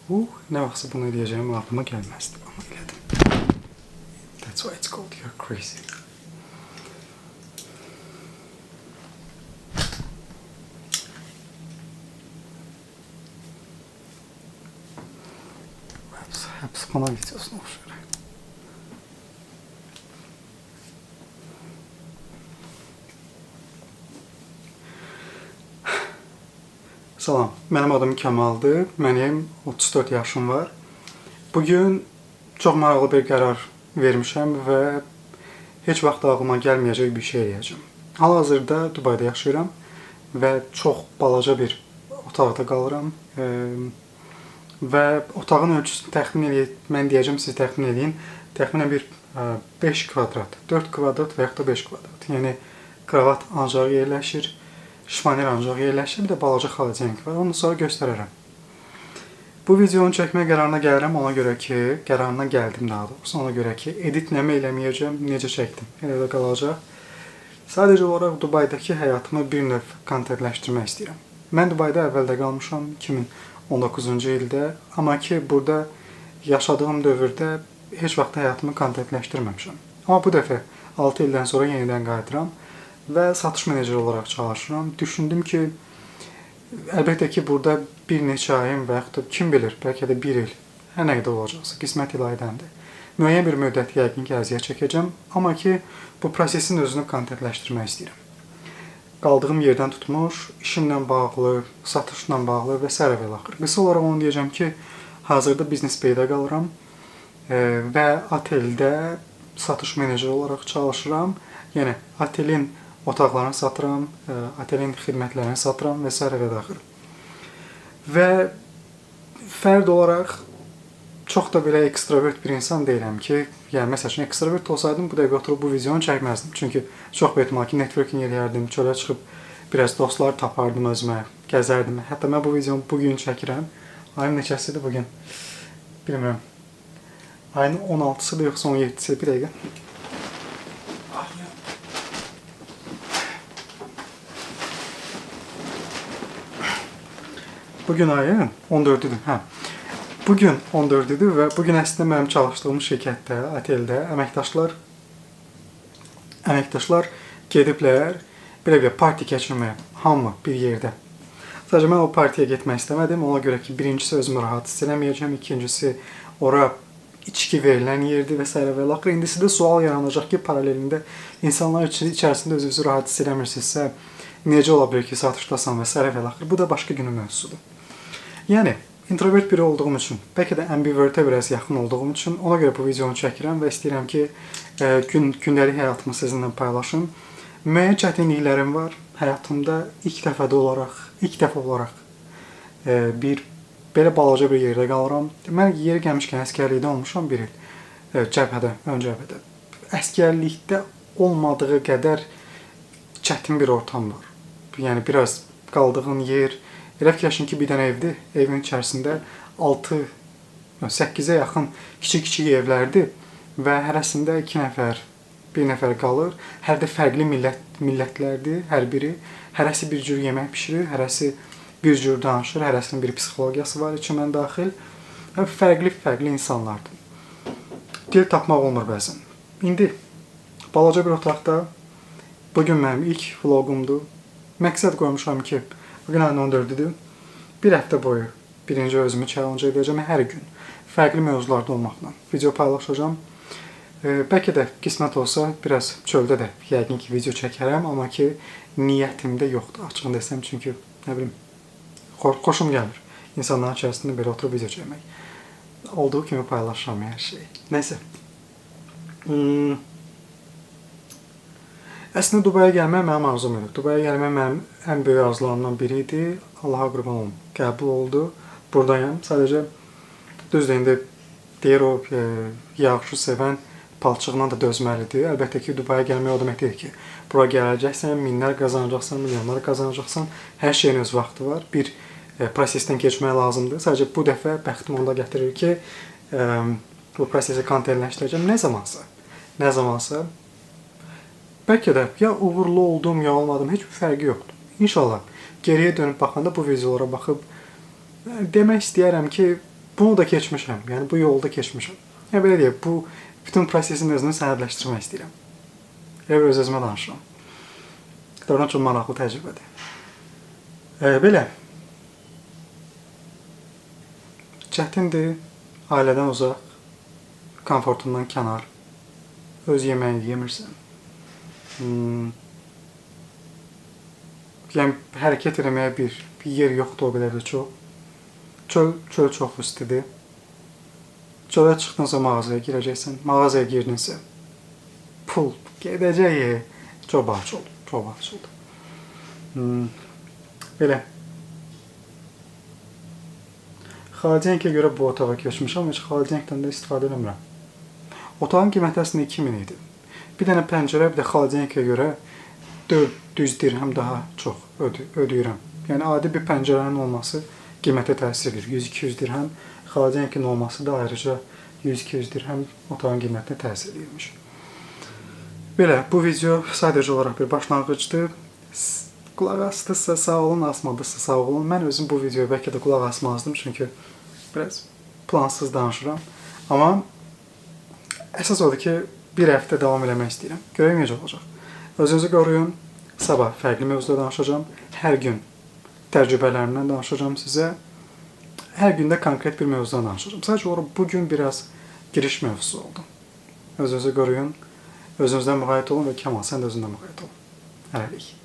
Ne vaxtsa bunu edəcəyim aklıma gəlməzdi. Amma elədim. That's why it's called You're Crazy. Hepsi bana videosuna oxşayır. Salam, mənim adım Kəmaldır, mənim 34 yaşım var. Bugün çox maraqlı bir qərar vermişəm və heç vaxt ağlıma gəlməyəcək bir şey eləyəcəm. Hal-hazırda Dubayda yaşayıram və çox balaca bir otaqda qalıram. Və otağın ölçüsünü təxmin edin, mən deyəcəm, siz təxmin edin. Təxminən bir 5 kvadrat, 4 kvadrat və yaxud da 5 kvadrat. Yəni, kravat ancaq yerləşir. Şifaner ancaq yerləşir, bir də balaca xalacenk var. Onu sonra göstərərəm. Bu videonu çəkmə qərarına gəlirəm, ona görə ki, qərarına gəldim daha doğrusu. Ona görə ki, editləmə eləməyəcəm, necə çəkdim. Elə də qalacaq. Sadəcə olaraq Dubaydakı həyatımı bir növ kontentləşdirmək istəyirəm. Mən Dubayda əvvəldə qalmışam 2019-cu ildə. Amma ki, burada yaşadığım dövrdə heç vaxt həyatımı kontentləşdirməmişəm. Amma bu dəfə 6 ildən sonra yenidən qayıdıram və satış meneceri olaraq çalışıram. Düşündüm ki, əlbəttə ki, burada bir neçə ayım və yaxud da kim bilir, bəlkə də bir il, hər nə qədər olacaqsa, qismət ilaydəndir. Müəyyən bir müddət yəqin ki, əziyyət çəkəcəm, amma ki, bu prosesin özünü kontentləşdirmək istəyirəm. Qaldığım yerdən tutmuş, işimlə bağlı, satışla bağlı və s. və axır. Qısa olaraq onu deyəcəm ki, hazırda Business Bay-də qalıram və oteldə satış meneceri olaraq çalışıram. Yəni, otelin otaqlarını satıram, otelin xidmətlərini satıram və s. və axır. Və fərd olaraq çox da belə ekstravert bir insan deyiləm ki, yəni məsəl üçün ekstravert olsaydım bu dəqiqə oturub bu videonu çəkməzdim. Çünki çox bir ehtimal ki, networking eləyərdim, çölə çıxıb biraz dostlar tapardım özümə, gəzərdim. Hətta mən bu videonu bugün çəkirəm. Ayın neçəsidir bugün? Bilmirəm. Ayın 16-sıdır yoxsa 17-si? Bir dəqiqə. Bugün ayın 14-üdür. Hə. Bugün 14-üdür və bugün əslində mənim çalışdığım şirkətdə, oteldə əməkdaşlar gediblər belə parti keçirməyə, hamı bir yerdə. Sadəcə mən o partiyə getmək istəmədim. Ona görə ki, birincisi özümü rahat hiss eləməyəcəm, ikincisi ora içki verilən yerdir və s. və axır. İndisi də sual yaranacaq ki, paralelində insanlar içərisində özünüzü rahat hiss eləmirsinizsə, necə ola bilər ki, satışdasan və s. və axır. Bu da başqa günün mövzusudur. Yəni, introvert biri olduğum üçün, bəlkə də ambivertə biraz yaxın olduğum üçün ona görə bu videonu çəkirəm və istəyirəm ki, gündəlik həyatımı sizinlə paylaşım. Müəyyən çətinliklərim var həyatımda. İlk dəfə olaraq bir belə balaca bir yerdə qalıram. Mən yeri gəlmişkən əsgərlikdə olmuşam bir il. ön cəbhədə. Əsgərlikdə olmadığı qədər çətin bir ortam var. Yəni, biraz qaldığın yer, elə fikirləşin ki, bir dənə evdir. Evin içərisində 8-ə yaxın kiçik evlərdir və hərəsində 2 nəfər, 1 nəfər qalır. Hər də fərqli millətlərdir, hər biri. Hərəsi bir cür yemək pişirir, hərəsi bir cür danışır, hərəsinin bir psixologiyası var içindən daxil. Fərqli insanlardır. Dil tapmaq olmur bəzən. İndi, balaca bir otaqda, bugün mənim ilk vlogumdur. Məqsəd qoymuşam ki, bugün ayın 14-üdür. Bir həftə boyu birinci özümü challenge edəcəm hər gün. Fərqli mövzularda olmaqla video paylaşacağım. Bəlkə də qismət olsa, biraz çöldə də yəqin ki, video çəkərəm, amma ki, niyyətimdə yoxdur, açığını desəm, çünki, nə bilim, xoşum gəlmir. İnsanların içərisində belə oturub video çəkmək. Olduğu kimi paylaşıram hər şeyi. Nəysə. Əslində, Dubaya gəlmək mənim arzum idi. Dubaya gəlmək mənim ən böyük arzularımdan biri idi. Allaha qurban olum. Qəbul oldu. Buradayım. Sadəcə, düzdür, indi deyir o, yağışı sevən palçığına da dözməlidir. Əlbəttə ki, Dubaya gəlmək o demək deyil ki, bura gələcəksən, minlər qazanacaqsan, milyonlar qazanacaqsan, hər şeyin öz vaxtı var. Bir prosesdən keçmək lazımdır. Sadəcə, bu dəfə bəxtim onda gətirir ki, bu prosesi kontentləşdirəcəm. Nə zamansa, bəlkə də ya uğurlu oldum, ya olmadım, heç bir fərqi yoxdur. İnşallah, geriyə dönüb baxanda bu videolara baxıb demək istəyərəm ki, Bunu da keçmişəm. Yəni bu yolda keçmişəm. Yəni belə deyək, bu bütün prosesin özünü sənədləşdirmək istəyirəm. Elə öz-özümə danışıram. Doğrudan çox maraqlı təcrübədir. Belə. Çətindir, ailədən uzaq, komfortundan kənar, öz yeməyini yemirsən. Yəni hərəkət eləməyə bir yer yoxdur o qədər də çox. Çöl çox istidir. Çölə çıxdınsa mağazaya girəcəksən. Mağazaya girdinsə pul gedəcək. Çox bahaç oldu. Çox bahaç oldu. Belə. Xaladenkə görə bu otağa köçmüşəm, heç xaladenkdən də istifadə eləmirəm. Otağın qiyməti əslində 2000 idi. Bir dənə pəncərə, bir də xaladenkə görə 400 dirhəm daha çox ödəyirəm. Yəni adi bir pəncərənin olması qiymətə təsir edir. 100-200 dirhəm, xaladenkin olması da ayrıca 100-200 dirhəm otağın qiymətinə təsir edirmiş. Belə, bu video sadəcə olaraq bir başlanğıcdır. Qulaq asdısa sağ olun, asmadısa sağ olun. Mən özüm bu videoya bəlkə də qulaq asmazdım, çünki biraz plansız danışıram. Amma əsas odur ki, bir həftə davam eləmək istəyirəm. Görək necə olacaq. Özünüzü qoruyun. Sabah fərqli mövzuda danışacağım. Hər gün təcrübələrimdən danışacağım sizə. Hər gündə konkret bir mövzudan danışacağım. Sadəcə olaraq bugün biraz giriş mövzusu oldu. Özünüzü qoruyun. Özünüzdən müğayət olun və Kamal, sən də özündən müğayət olun. Hələlik.